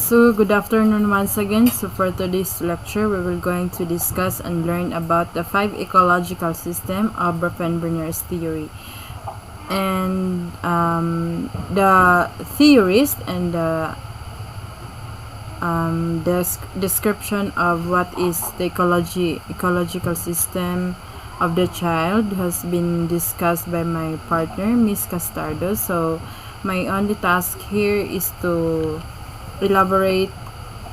So good afternoon once again. So for today's lecture, we will going to discuss and learn about the 5 ecological system of Bronfenbrenner's theory. And the theorist and the description of what is the ecological system of the child has been discussed by my partner, Miss Castardo. So my only task here is to elaborate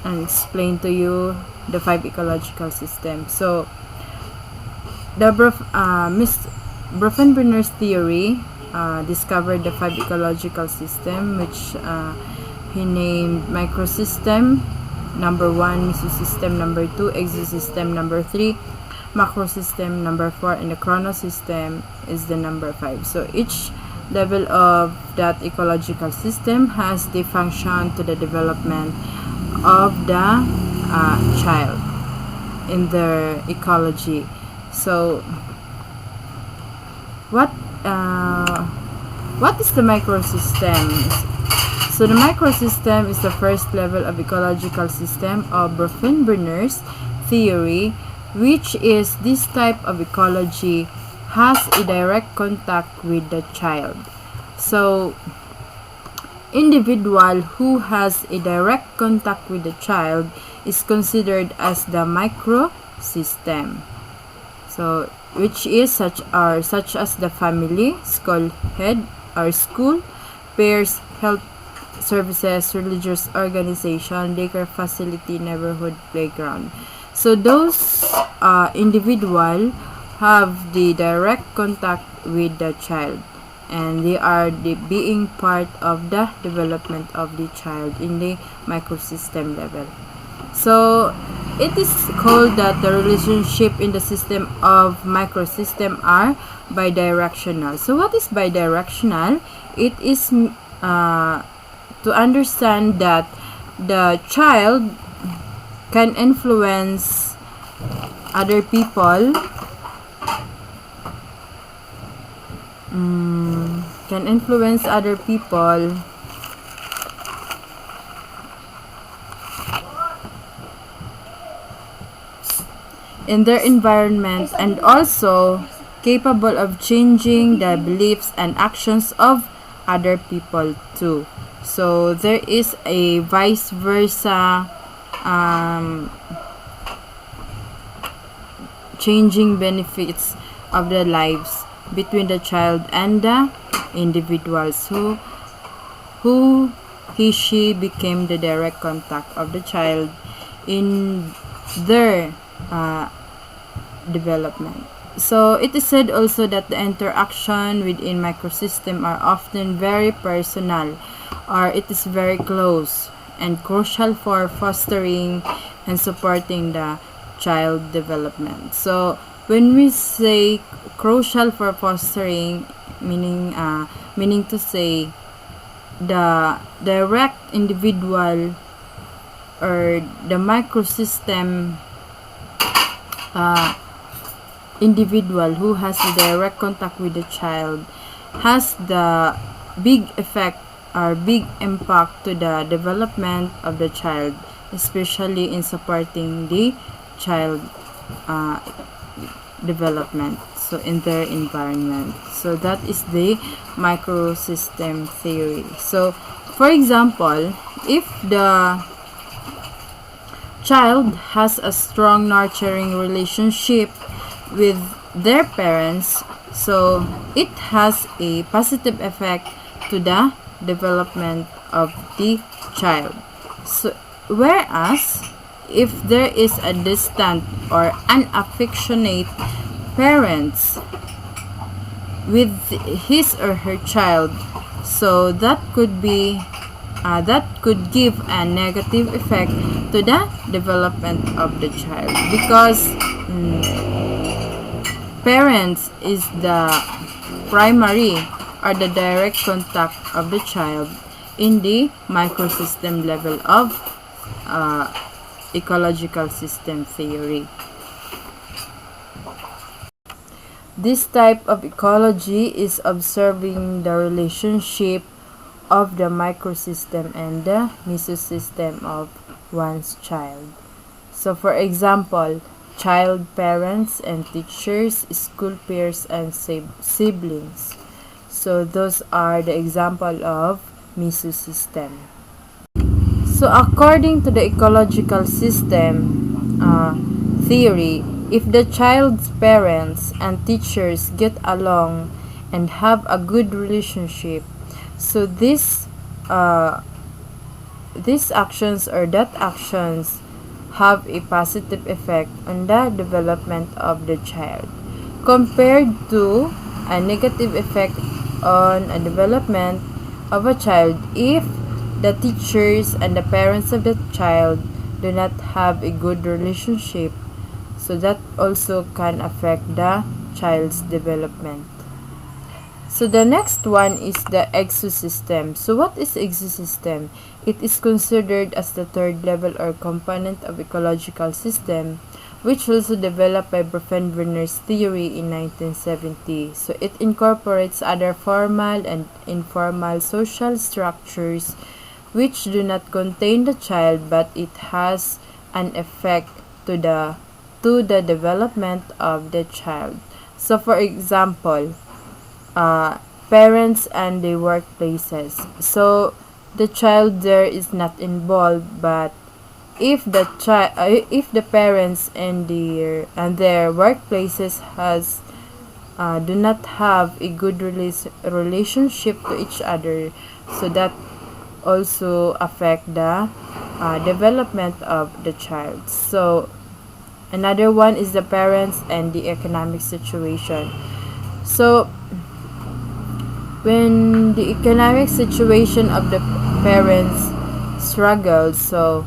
and explain to you the 5 ecological systems. So the Miss Bronfenbrenner's theory discovered the 5 ecological system, which he named microsystem number 1, mesosystem number 2, exosystem number 3, macrosystem number 4, and the chronosystem is the number 5. So each level of that ecological system has the function to the development of the child in their ecology. So what is the microsystem? So the microsystem is the first level of ecological system of Bronfenbrenner's theory, which is this type of ecology has a direct contact with the child. So individual who has a direct contact with the child is considered as the microsystem. So which is such as the family, school head or school, pairs, health services, religious organization, daycare facility, neighborhood playground. So those individual have the direct contact with the child, and they are being part of the development of the child in the microsystem level. So it is called that the relationship in the system of microsystem are bidirectional. So what is bidirectional? It is to understand that the child can influence other people, in their environment, and also capable of changing the beliefs and actions of other people too. So there is a vice versa changing benefits of the lives between the child and the individuals who she became the direct contact of the child in their development. So it is said also that the interaction within microsystem are often very personal, or it is very close and crucial for fostering and supporting the child development. So when we say crucial for fostering, meaning to say the direct individual or the microsystem individual who has the direct contact with the child has the big effect or big impact to the development of the child, especially in supporting the child development, so in their environment. So that is the microsystem theory. So for example, if the child has a strong nurturing relationship with their parents, so it has a positive effect to the development of the child. So whereas if there is a distant or unaffectionate parents with his or her child, so that could give a negative effect to the development of the child, because parents is the primary or the direct contact of the child in the microsystem level of ecological system theory. This type of ecology is observing the relationship of the microsystem and the mesosystem of one's child. So for example, child, parents, and teachers, school peers, and siblings. So those are the example of mesosystem. So according to the ecological system theory, if the child's parents and teachers get along and have a good relationship, so these actions or that actions have a positive effect on the development of the child compared to a negative effect on a development of a child if the teachers and the parents of the child do not have a good relationship. So that also can affect the child's development. So the next one is the exosystem. So what is exosystem? It is considered as the third level or component of ecological system, which was developed by Bronfenbrenner's theory in 1970. So it incorporates other formal and informal social structures which do not contain the child, but it has an effect to the development of the child. So for example, parents and the workplaces. So the child there is not involved, but if the parents and their workplaces do not have a good relationship to each other, so that also affect the development of the child. So another one is the parents and the economic situation. So when the economic situation of the parents struggles, so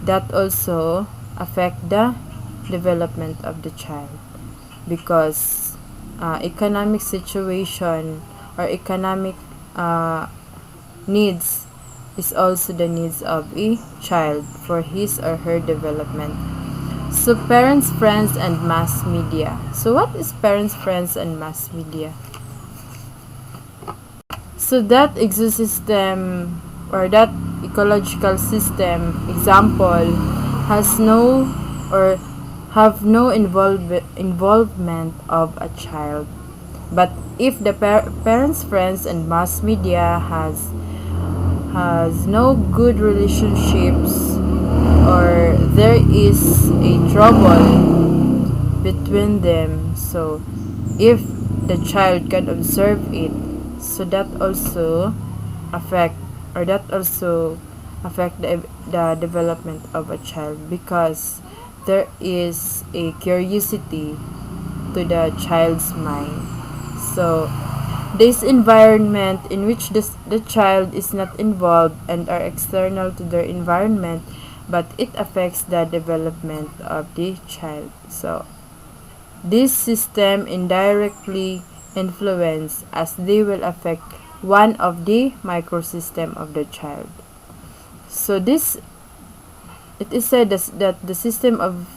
that also affect the development of the child, because economic situation or economic needs is also the needs of a child for his or her development. So parents, friends, and mass media. So what is parents, friends, and mass media? So that ecosystem or that ecological system example has no or have no involvement of a child. But if the parents, friends, and mass media has no good relationships, or there is a trouble between them, so if the child can observe it, so that also affect the development of a child, because there is a curiosity to the child's mind. So this environment in which the child is not involved and are external to their environment, but it affects the development of the child. So this system indirectly influence as they will affect one of the microsystem of the child. So it is said that the system of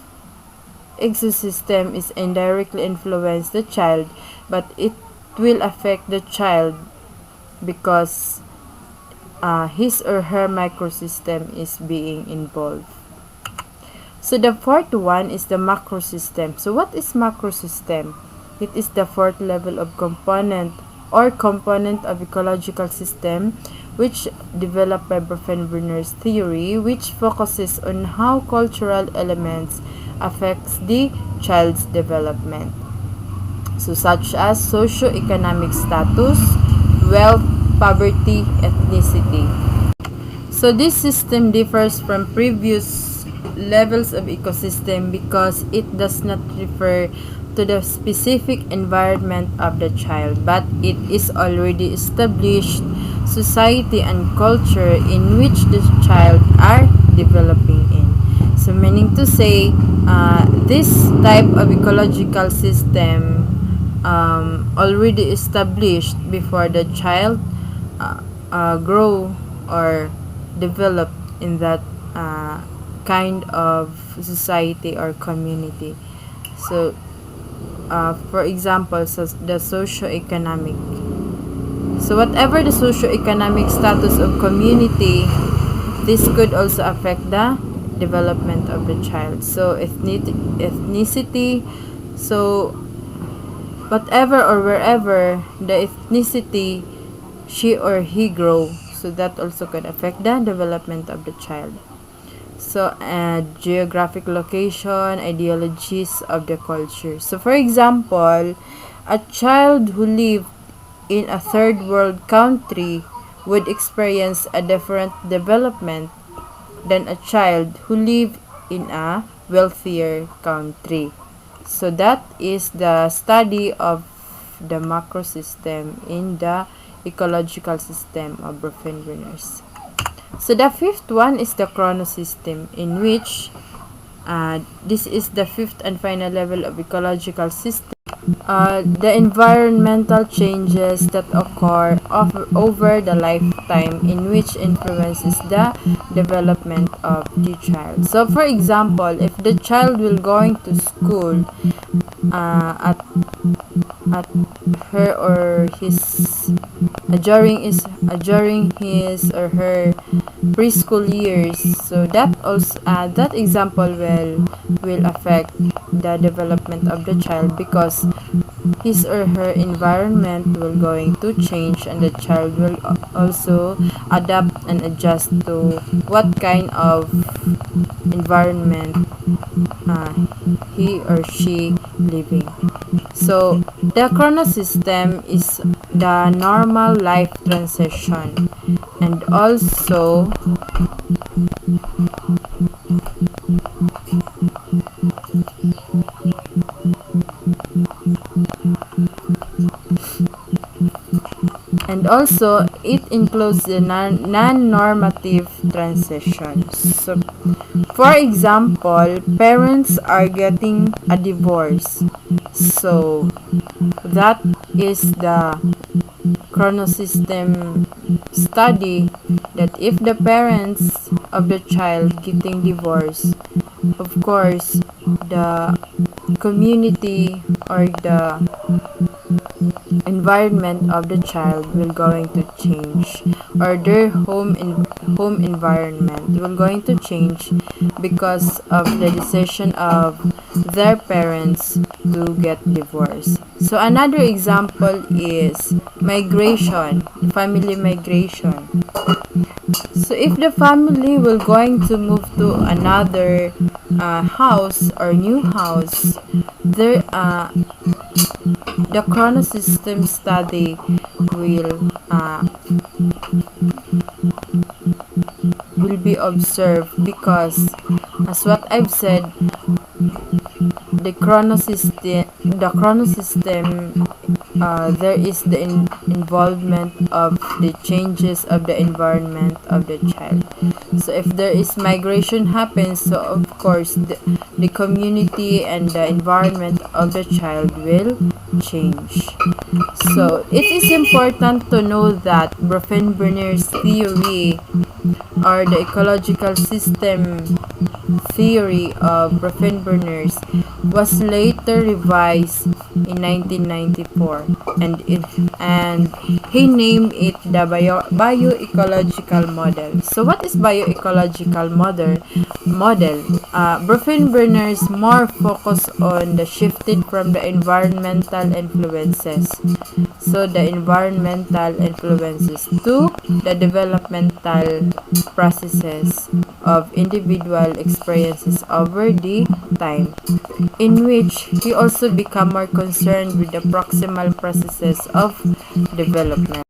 exosystem is indirectly influence the child, but it will affect the child because his or her microsystem is being involved. So the fourth one is the macrosystem. So what is macrosystem? It is the fourth level of component of ecological system, which developed by Bronfenbrenner's theory, which focuses on how cultural elements affects the child's development. So such as socio-economic status, wealth, poverty, ethnicity. So this system differs from previous levels of ecosystem because it does not refer to the specific environment of the child, but it is already established society and culture in which the child are developing in. So meaning to say, this type of ecological system already established before the child grow or develop in that kind of society or community. So So whatever the socio-economic status of community, this could also affect the development of the child. So ethnicity, so whatever or wherever the ethnicity she or he grow, so that also could affect the development of the child. So geographic location, ideologies of the culture. So for example, a child who lived in a third world country would experience a different development than a child who lived in a wealthier country. So that is the study of the macro system in the ecological system of Bronfenbrenner's. So the fifth one is the chronosystem, in which this is the fifth and final level of ecological system. The environmental changes that occur over the lifetime, in which influences the development of the child. So for example, if the child will going to school at her or his during his or her preschool years, so that also that example will affect the development of the child, because his or her environment will going to change, and the child will also adapt and adjust to what kind of environment he or she living. So the chronosystem is the normal life transition, and also it includes the non-normative transitions. So for example, parents are getting a divorce, so that is the chronosystem study, that if the parents of the child getting divorced, of course the community or the environment of the child will going to change, or their home environment will going to change because of the decision of their parents to get divorced. So another example is migration, family migration. So if the family will going to move to another house or new house, there the chronosystem study will be observed, because as what I've said, the chronosystem there is the involvement of the changes of the environment of the child. So if there is migration happens, so of course the community and the environment of the child will change. So it is important to know that Bronfenbrenner's theory, or the ecological system theory of Bronfenbrenner's, was later revised in 1994, and he named it the bioecological model. So what is bioecological model? Bronfenbrenner's more focus on the shifted from the environmental influences, so the environmental influences, to the developmental processes of individual experiences over the time, in which he also become more concerned with the proximal processes of development.